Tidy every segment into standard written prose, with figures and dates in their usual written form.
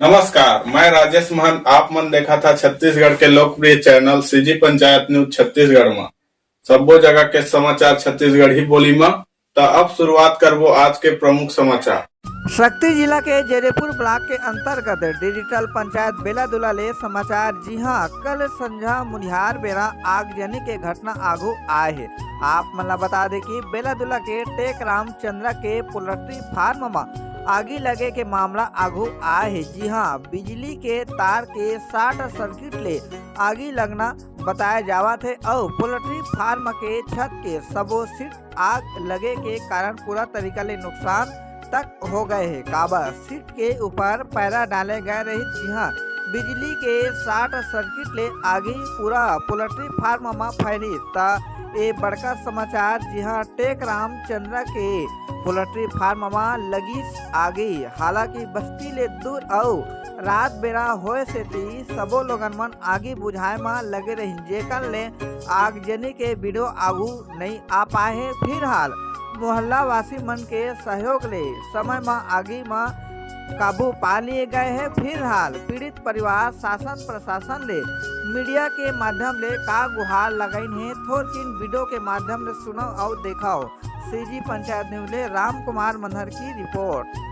नमस्कार, मैं राजेश महंत। आप मन देखा था छत्तीसगढ़ के लोकप्रिय channel CG panchayat news Chhattisgarh में सब्बो जगह के समाचार छत्तीसगढ़ी बोली में। तो अब शुरुआत करबो आज के प्रमुख समाचार। शक्ति जिला के जयदेपुर ब्लॉक के अंतर्गत डिजिटल पंचायत बेलादुला ले समाचार। जी हां, कल संझा मुनिहार बेरा आगजनी के घटना आगू आए है। आप मन ला बता दे कि बेलादुला के टेक रामचंद्र के पोल्ट्री फार्म में आगी लगे के मामला आगू आए है। जी हां, बिजली के तार के शॉर्ट सर्किट ले आगी लगना बताया जावा थे और पोल्ट्री फार्म के छत के सबो सीट आग लगे के कारण पूरा तरीका ले नुकसान तक हो गए हैं। काबा सीट के ऊपर पैरा डाले गए रही। जी हाँ, बिजली के शॉर्ट सर्किट ले आगे पूरा पोल्ट्री फार्म में फैली ता ये बड़का समाचार। जी हाँ, टेक रामचंद्र के पोल्ट्री फार्म में लगी आगे। हालांकि बस्ती ले दूर और रात बेरा होए से सबो लोगन मन आगे बुझाए में लगे रही, जेकर ले आगजनी के वीडियो आगू नहीं आ पाए हैं। फिलहाल मोहल्ला वासी मन के सहयोग ले समय में आगी में काबू पा लिए गए हैं। फिलहाल पीड़ित परिवार शासन प्रशासन ले मीडिया के माध्यम ले का गुहार लगाइन है। थोड़किन वीडियो के माध्यम ले सुनो और देखाओ। सीजी पंचायत न्यूज ले राम कुमार मनहर की रिपोर्ट।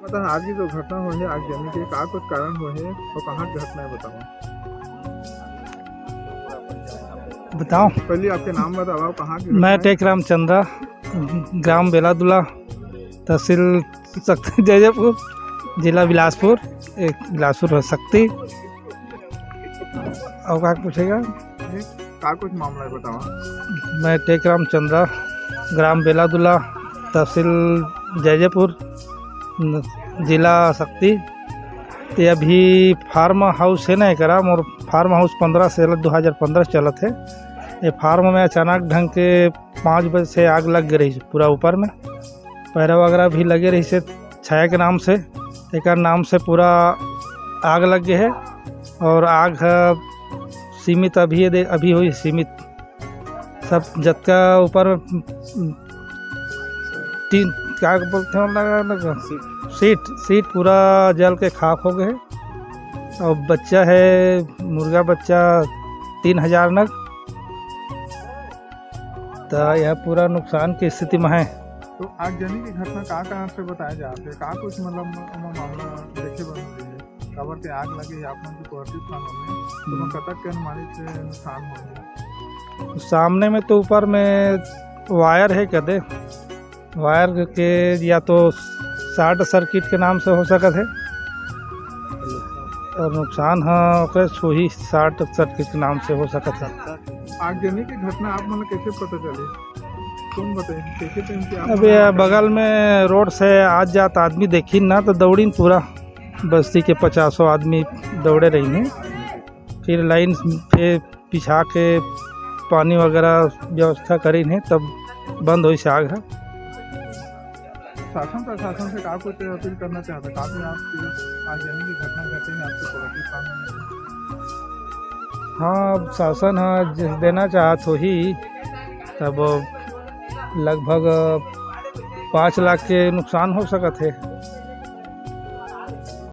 मतलब आज की जो घटना हुई है आगजनी के का कुछ कारण हुए है और कहाँ की घटना है बताओ। पहले आपके नाम बताओ, कहाँ की? मैं टेक रामचंद्र, ग्राम बेलादुला, तहसील शक्ति जयदेपुर, जिला बिलासपुर, एक बिलासपुर शक्ति। और क्या पूछेगा? का कुछ मामला है बताओ। मैं टेक रामचंद्र, ग्राम बेलादुला, तहसील जयदेपुर, जिला शक्ति। ते अभी फार्म हाउस है ना करा मोर फार्म हाउस 15 से 2015 चलत है। ये फार्म में अचानक ढंग के 5 बजे से आग लग रही पूरा ऊपर में। पैरा वगैरह भी लगे रही से छाया के नाम से, एक नाम से पूरा आग लग गए है। और आग सीमित अभी हुई सीमित। सब जतका ऊपर 3 क्या बोलते हैं सीट पूरा जल के खाक हो गए। और बच्चा है मुर्गा बच्चा 3000 नग। तो यह पूरा नुकसान की स्थिति में है। तो आगजनी की घटना का कारण से बताया जाते है का कुछ मतलब मामला देखे बन रही है। खबर के आग लगी आप मन की पोल्ट्री फार्म में, तो कतक के अनुमानित नुकसान हो। सामने में तो ऊपर में वायर है कदे, वायर के या तो शॉर्ट सर्किट के नाम से हो सकत है। और नुकसान है छुही शॉर्ट सर्किट के नाम से हो सकत है। आगजनी की घटना आप मतलब कैसे पता चली? तुम बताइए कैसे? अभी बगल में रोड से आज जात आदमी देखी ना तो दौड़ी पूरा बस्ती के 50 आदमी दौड़े रही हैं। फिर लाइन पे पिछा के पानी वगैरह व्यवस्था करी है, तब बंद हुई से आग है। शासन प्रशासन से का कुछ अपील करना चाहते हैं? काफी आपकी आगजनी की घटना घटी है, आपको पड़ोसी स्थान में। हाँ, अब शासन हाँ जिस देना चाहत हो ही, तब लगभग 5 लाख के नुकसान हो सकत है।